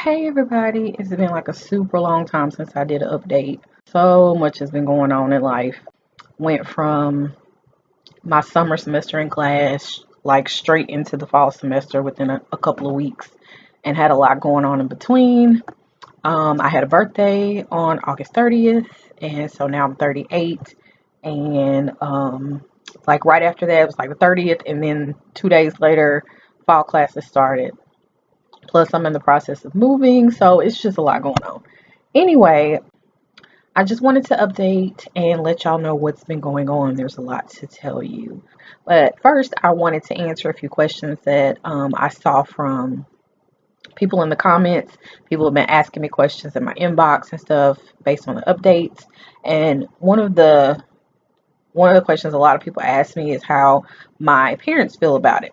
Hey everybody, it's been like a super long time since I did an update. So much has been going on in life. Went from my summer semester in class like straight into the fall semester within a couple of weeks and had a lot going on in between. I had a birthday on August 30th, and so now I'm 38. And like right after that, it was like the 30th, and then 2 days later, fall classes started. Plus, I'm in the process of moving, so it's just a lot going on. Anyway, I just wanted to update and let y'all know what's been going on. There's a lot to tell you. But first, I wanted to answer a few questions that I saw from people in the comments. People have been asking me questions in my inbox and stuff based on the updates. And one of the questions a lot of people ask me is how my parents feel about it,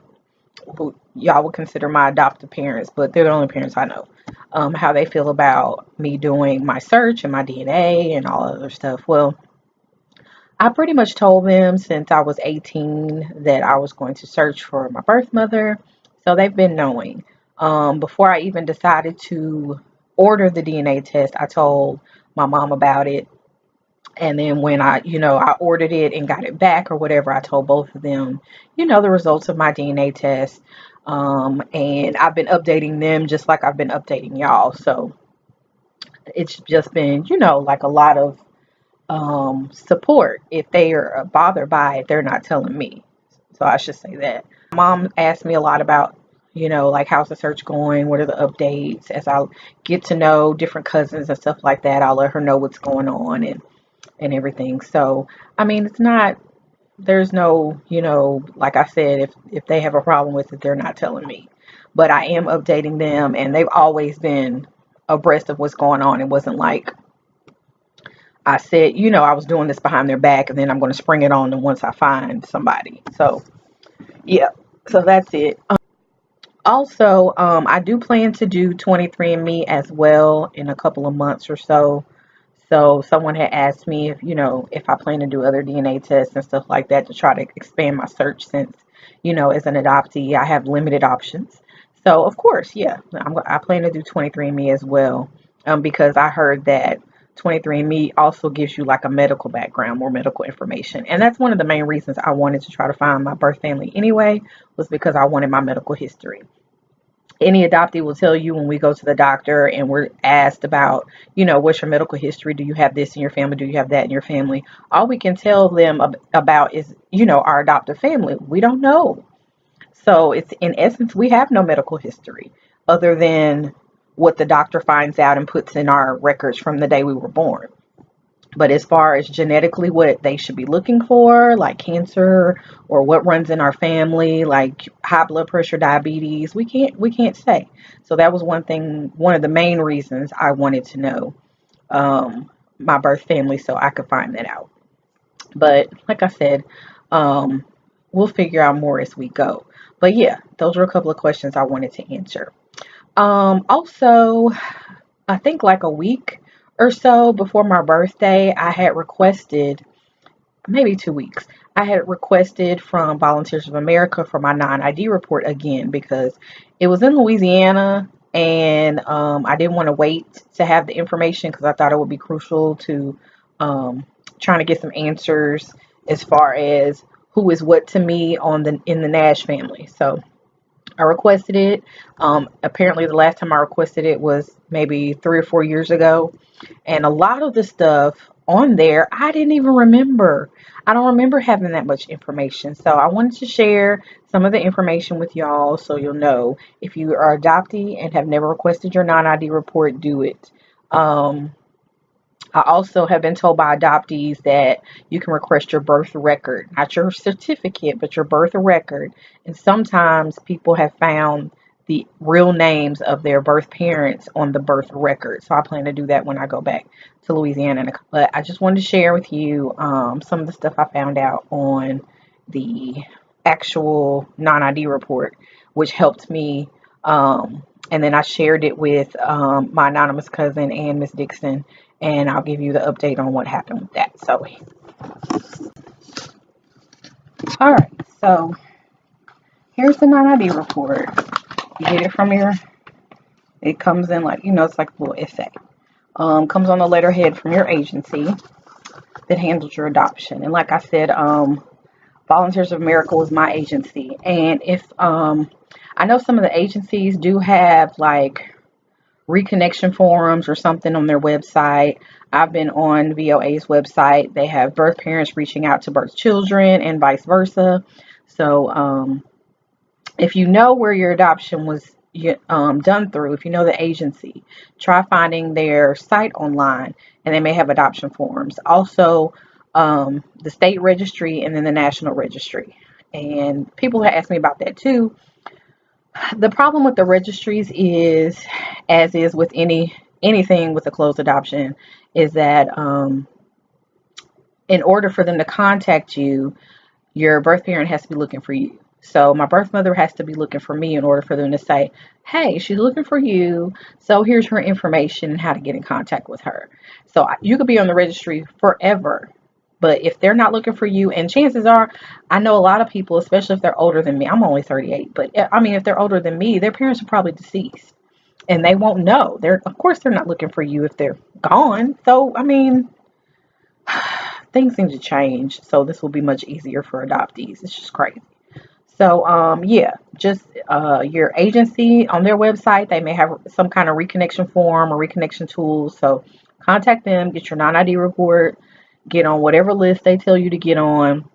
who y'all would consider my adoptive parents, but they're the only parents I know. How they feel about me doing my search and my DNA and all other stuff. Well, I pretty much told them since I was 18 that I was going to search for my birth mother, so they've been knowing. Before I even decided to order the DNA test, I told my mom about it. And then when I ordered it and got it back or whatever, I told both of them, the results of my DNA test. And I've been updating them just like I've been updating y'all. So it's just been, like a lot of support. If they are bothered by it, they're not telling me. So I should say that. Mom asked me a lot about, like how's the search going? What are the updates? As I get to know different cousins and stuff like that, I'll let her know what's going on and everything. So, I mean, there's no, like I said, if they have a problem with it, they're not telling me. But I am updating them, and they've always been abreast of what's going on. It wasn't like I said, I was doing this behind their back, and then I'm going to spring it on them once I find somebody. So, yeah, so that's it. Also, I do plan to do 23andMe as well in a couple of months or so. So someone had asked me if I plan to do other DNA tests and stuff like that to try to expand my search since, as an adoptee, I have limited options. So of course, yeah, I plan to do 23andMe as well, because I heard that 23andMe also gives you like a medical background, more medical information. And that's one of the main reasons I wanted to try to find my birth family anyway, was because I wanted my medical history. Any adoptee will tell you when we go to the doctor and we're asked about, what's your medical history? Do you have this in your family? Do you have that in your family? All we can tell them about is, our adoptive family. We don't know. So it's in essence, we have no medical history other than what the doctor finds out and puts in our records from the day we were born. But as far as genetically what they should be looking for, like cancer or what runs in our family, like high blood pressure, diabetes, we can't say. So that was one of the main reasons I wanted to know my birth family so I could find that out. But like I said, we'll figure out more as we go. But yeah, those were a couple of questions I wanted to answer. Also, I think like a week or so before my birthday, I had requested, maybe 2 weeks, I had requested from Volunteers of America for my non-ID report again because it was in Louisiana, and I didn't want to wait to have the information because I thought it would be crucial to trying to get some answers as far as who is what to me in the Nash family. So I requested it. Apparently, the last time I requested it was maybe 3 or 4 years ago. And a lot of the stuff on there, I didn't even remember. I don't remember having that much information. So I wanted to share some of the information with y'all so you'll know. If you are adoptee and have never requested your non-ID report, do it. I also have been told by adoptees that you can request your birth record, not your certificate, but your birth record. And sometimes people have found the real names of their birth parents on the birth record. So I plan to do that when I go back to Louisiana. But I just wanted to share with you some of the stuff I found out on the actual non-ID report, which helped me. And then I shared it with my anonymous cousin and Miss Dixon, and I'll give you the update on what happened with that. So, all right. So here's the non-ID report. You get it from your It comes in like, it's like a little essay. Comes on the letterhead from your agency that handles your adoption. And like I said, Volunteers of Miracle is my agency. And if I know some of the agencies do have like reconnection forums or something on their website. I've been on VOA's website. They have birth parents reaching out to birth children and vice versa. So if you know where your adoption was done through, if you know the agency, try finding their site online, and they may have adoption forms. Also, the state registry and then the national registry. And people have asked me about that too. The problem with the registries is, as is with anything with a closed adoption, is that in order for them to contact you, your birth parent has to be looking for you. So my birth mother has to be looking for me in order for them to say, hey, she's looking for you. So here's her information and how to get in contact with her. So you could be on the registry forever. But if they're not looking for you, and chances are, I know a lot of people, especially if they're older than me. I'm only 38. But I mean, if they're older than me, their parents are probably deceased. And they won't know. Of course, they're not looking for you if they're gone. So, I mean, things seem to change. So this will be much easier for adoptees. It's just crazy. So, yeah, just your agency on their website, they may have some kind of reconnection form or reconnection tool. So contact them, get your non-ID report, get on whatever list they tell you to get on.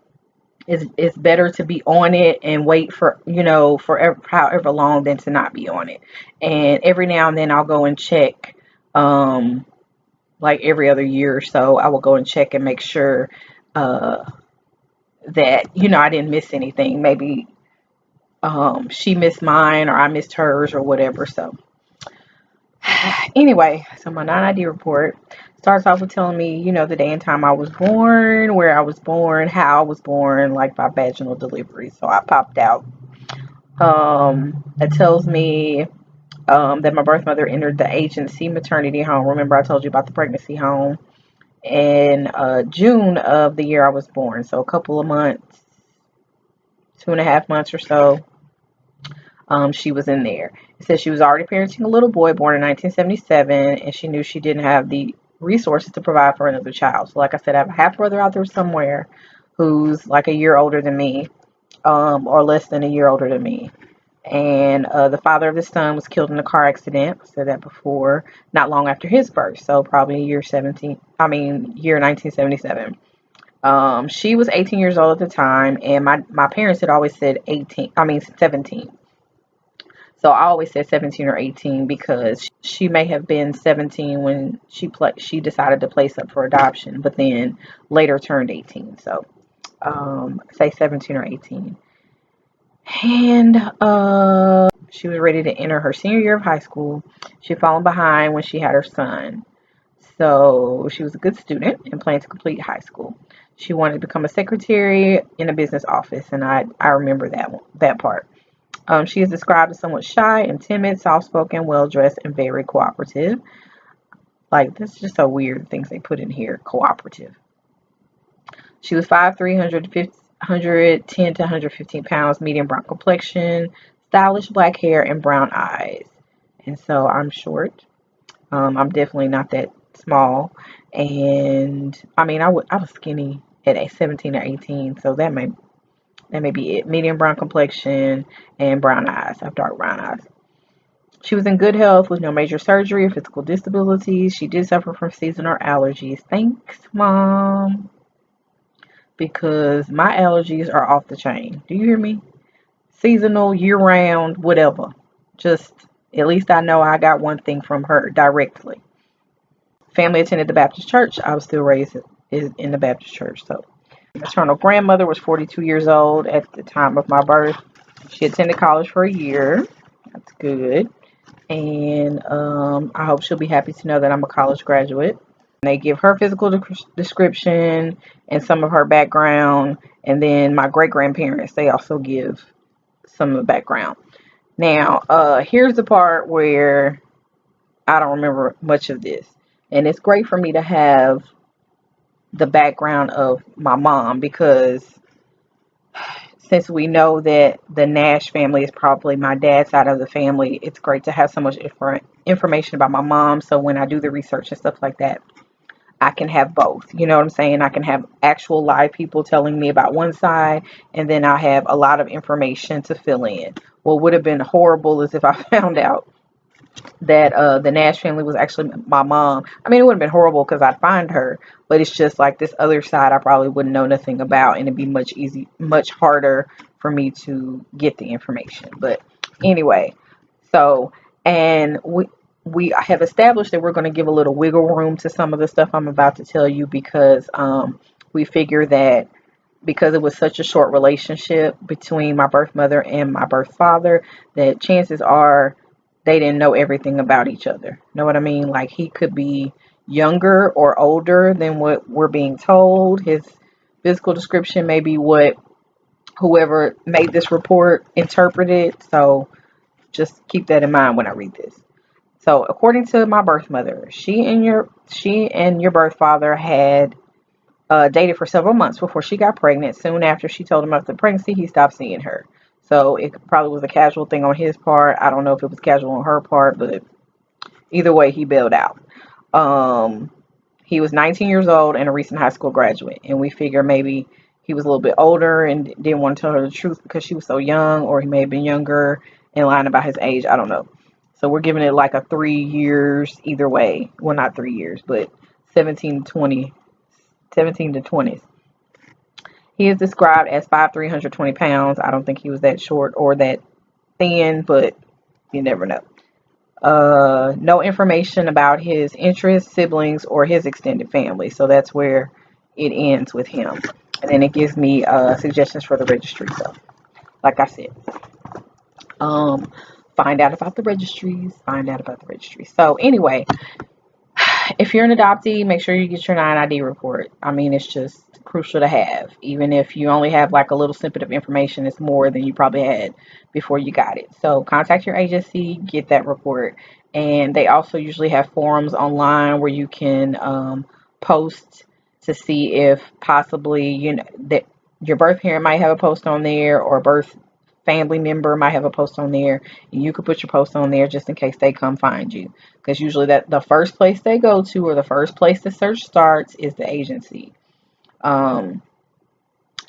It's better to be on it and wait for, forever, however long, than to not be on it. And every now and then I'll go and check, like every other year or so, I will go and check and make sure that, I didn't miss anything. Maybe she missed mine or I missed hers or whatever. So anyway, so my non-ID report starts off with telling me, the day and time I was born, where I was born, how I was born, like by vaginal delivery. So I popped out. It tells me that my birth mother entered the agency maternity home. Remember I told you about the pregnancy home in June of the year I was born. So a couple of months, 2.5 months or so, she was in there. It says she was already parenting a little boy born in 1977, and she knew she didn't have the resources to provide for another child. So like I said, I have a half brother out there somewhere who's like a year older than me, or less than a year older than me. And the father of his son was killed in a car accident. I said that before, not long after his birth. So probably year 1977. She was 18 years old at the time, and my parents had always said 17. So I always said 17 or 18 because she may have been 17 when she decided to place up for adoption, but then later turned 18. So say 17 or 18. And she was ready to enter her senior year of high school. She had fallen behind when she had her son. So she was a good student and planned to complete high school. She wanted to become a secretary in a business office, and I remember that part. She is described as somewhat shy and timid, soft-spoken, well-dressed, and very cooperative. Like, that's just so weird, things they put in here, cooperative. She was 5'3", 110 to 115 pounds, medium brown complexion, stylish black hair, and brown eyes. And so I'm short. I'm definitely not that small. And, I mean, I was skinny at 17 or 18, so that may be it. Medium brown complexion and brown eyes. I have dark brown eyes. She was in good health with no major surgery or physical disabilities. She did suffer from seasonal allergies. Thanks, Mom. Because my allergies are off the chain. Do you hear me? Seasonal, year-round, whatever. Just, at least I know I got one thing from her directly. Family attended the Baptist church. I was still raised in the Baptist church, so. Maternal grandmother was 42 years old at the time of my birth. She attended college for a year. That's good. And I hope she'll be happy to know that I'm a college graduate. They give her physical description and some of her background. And then my great-grandparents, they also give some of the background. Now, here's the part where I don't remember much of this. And it's great for me to have the background of my mom because since we know that the Nash family is probably my dad's side of the family, it's great to have so much information about my mom. So when I do the research and stuff like that, I can have both. You know what I'm saying? I can have actual live people telling me about one side, and then I have a lot of information to fill in. What would have been horrible is if I found out that the Nash family was actually my mom. I mean, it would have been horrible because I'd find her, but it's just like this other side I probably wouldn't know nothing about, and it'd be much harder for me to get the information. But anyway, so and we have established that we're going to give a little wiggle room to some of the stuff I'm about to tell you because we figure that because it was such a short relationship between my birth mother and my birth father, that chances are they didn't know everything about each other. Know what I mean? Like he could be younger or older than what we're being told. His physical description may be what whoever made this report interpreted. So just keep that in mind when I read this. So according to my birth mother, she and your birth father had dated for several months before she got pregnant. Soon after she told him of the pregnancy, he stopped seeing her. So it probably was a casual thing on his part. I don't know if it was casual on her part, but either way, he bailed out. Um, he was 19 years old and a recent high school graduate. And we figure maybe he was a little bit older and didn't want to tell her the truth because she was so young, or he may have been younger and lying about his age. I don't know. So we're giving it like a 3 years either way. Well, not 3 years, but 17 to 20, 17 to 20s. He is described as 5'3", 120 pounds. I don't think he was that short or that thin, but you never know. No information about his interests, siblings, or his extended family. So that's where it ends with him. And then it gives me suggestions for the registry. So, like I said, um, find out about the registries. Find out about the registries. So anyway, if you're an adoptee, make sure you get your 9ID report. I mean, it's just crucial to have. Even if you only have like a little snippet of information, it's more than you probably had before you got it. So contact your agency, get that report. And they also usually have forums online where you can post to see if possibly, you know, that your birth parent might have a post on there, or a birth family member might have a post on there, and you could put your post on there just in case they come find you, because usually that the first place they go to, or the first place the search starts, is the agency. um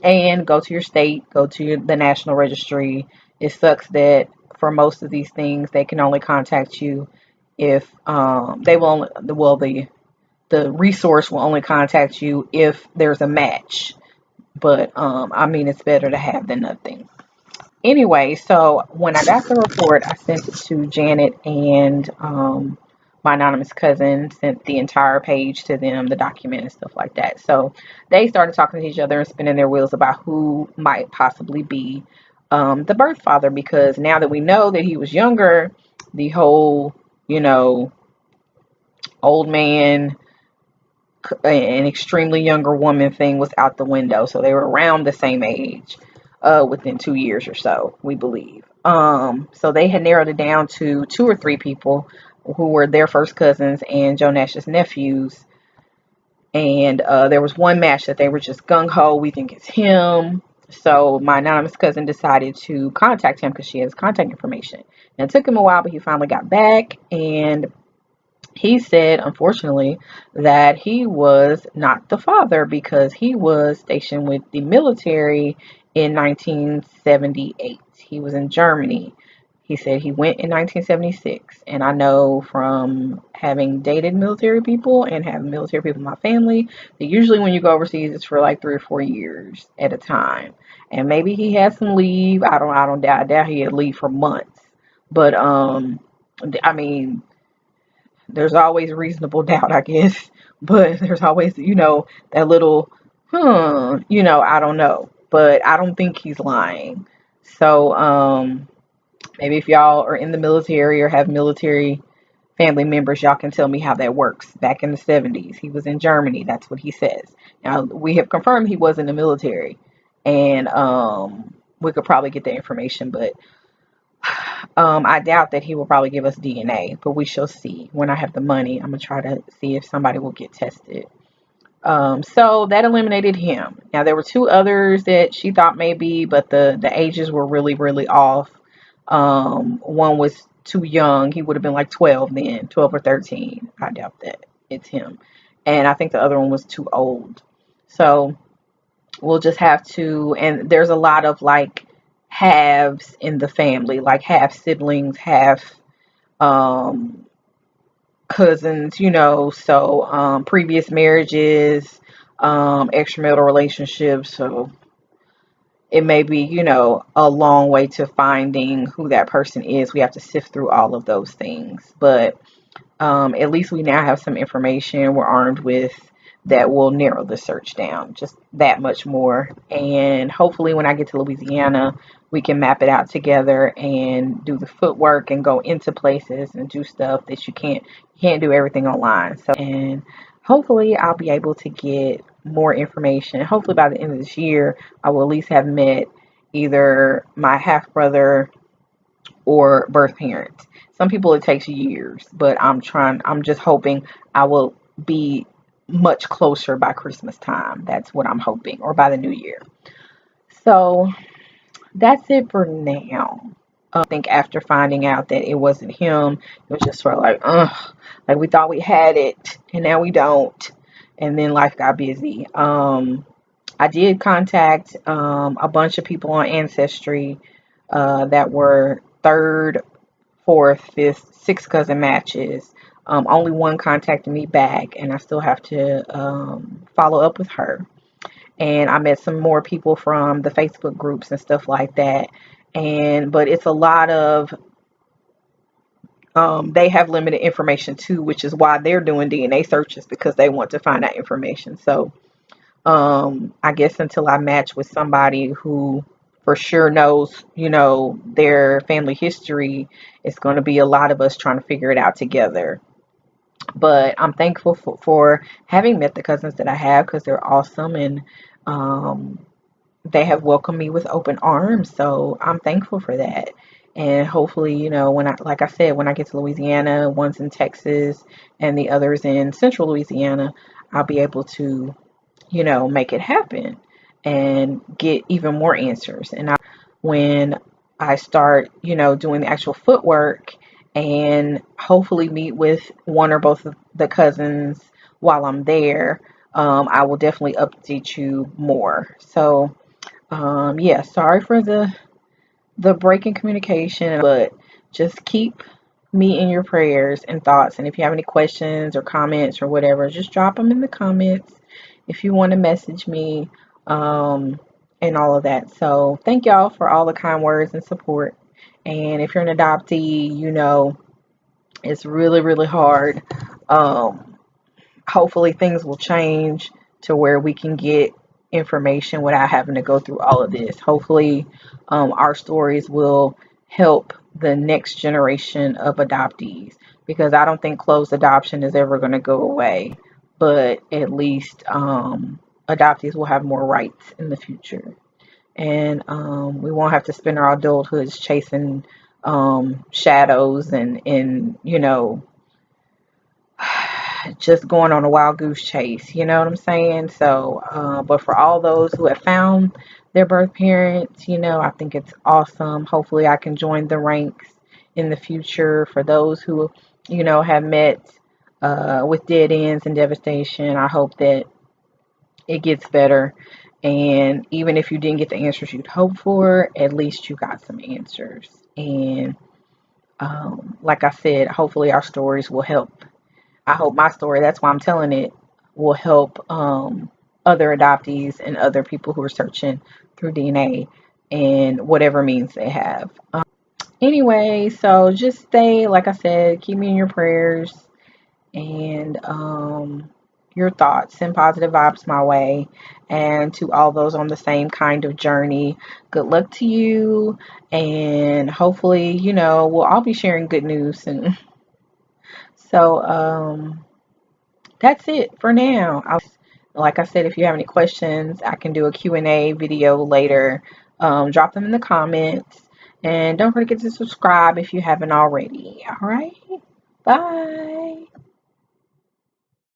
and go to your state, go to the national registry. It sucks that for most of these things they can only contact you if they will only, well, the resource will only contact you if there's a match. But I mean, it's better to have than nothing. Anyway, so when I got the report, I sent it to Janet, and my anonymous cousin sent the entire page to them, the document and stuff like that. So they started talking to each other and spinning their wheels about who might possibly be the birth father, because now that we know that he was younger, the whole, you know, old man, an extremely younger woman thing was out the window. So they were around the same age, within 2 years or so, we believe. So they had narrowed it down to two or three people who were their first cousins and Joe Nash's nephews. And there was one match that they were just gung ho, we think it's him. So my anonymous cousin decided to contact him because she has contact information. And it took him a while, but he finally got back, and he said, unfortunately, that he was not the father because he was stationed with the military in 1978. He was in Germany. He said he went in 1976. And I know from having dated military people and having military people in my family that usually when you go overseas, it's for like 3 or 4 years at a time. And maybe he had some leave. I doubt he had leave for months. But I mean, there's always reasonable doubt, I guess, but there's always, that little, I don't know, but I don't think he's lying. So, maybe if y'all are in the military or have military family members, y'all can tell me how that works. Back in the 70s, he was in Germany. That's what he says. Now, we have confirmed he was in the military, and we could probably get the information, but I doubt that he will probably give us DNA, but we shall see. When I have the money, I'm going to try to see if somebody will get tested. So that eliminated him. Now there were two others that she thought maybe, but the ages were really, really off. One was too young. He would have been like 12 then, 12 or 13. I doubt that it's him. And I think the other one was too old. So we'll just have to, and there's a lot of like halves in the family, like half siblings, half um cousins, so previous marriages, extramarital relationships. So it may be, a long way to finding who that person is. We have to sift through all of those things. But at least we now have some information we're armed with that will narrow the search down just that much more. And hopefully when I get to Louisiana, we can map it out together and do the footwork and go into places and do stuff that you can't do everything online. So, and hopefully I'll be able to get more information. Hopefully by the end of this year, I will at least have met either my half brother or birth parents. Some people it takes years, but I'm just hoping I will be much closer by Christmas time. That's what I'm hoping, or by the new year. So that's it for now. I think after finding out that it wasn't him, it was just sort of like, ugh, like we thought we had it and now we don't. And then life got busy. I did contact a bunch of people on Ancestry that were third, fourth, fifth, sixth cousin matches. Only one contacted me back, and I still have to follow up with her. And I met some more people from the Facebook groups and stuff like that. But it's a lot of they have limited information too, which is why they're doing DNA searches because they want to find out information. So I guess until I match with somebody who for sure knows, their family history, it's going to be a lot of us trying to figure it out together. But I'm thankful for having met the cousins that I have because they're awesome and um, they have welcomed me with open arms. So I'm thankful for that. And hopefully, like I said, when I get to Louisiana, one's in Texas and the other's in central Louisiana, I'll be able to make it happen and get even more answers. And when I start, doing the actual footwork and hopefully meet with one or both of the cousins while I'm there, I will definitely update you more. So, yeah, sorry for the break in communication, but just keep me in your prayers and thoughts. And if you have any questions or comments or whatever, just drop them in the comments if you want to message me, and all of that. So thank y'all for all the kind words and support. And if you're an adoptee, it's really, really hard. Um, Hopefully things will change to where we can get information without having to go through all of this. Hopefully, our stories will help the next generation of adoptees because I don't think closed adoption is ever going to go away, but at least adoptees will have more rights in the future. And we won't have to spend our adulthoods chasing shadows and just going on a wild goose chase, you know what I'm saying? So, but for all those who have found their birth parents, I think it's awesome. Hopefully, I can join the ranks in the future. For those who, have met with dead ends and devastation, I hope that it gets better. And even if you didn't get the answers you'd hope for, at least you got some answers. And like I said, hopefully our stories will help. I hope my story, that's why I'm telling it, will help other adoptees and other people who are searching through DNA and whatever means they have. Anyway, so just stay, like I said, keep me in your prayers and your thoughts. Send positive vibes my way. And to all those on the same kind of journey, good luck to you. And hopefully, we'll all be sharing good news soon. So, that's it for now. Like I said, if you have any questions, I can do a Q&A video later. Drop them in the comments. And don't forget to subscribe if you haven't already. All right. Bye.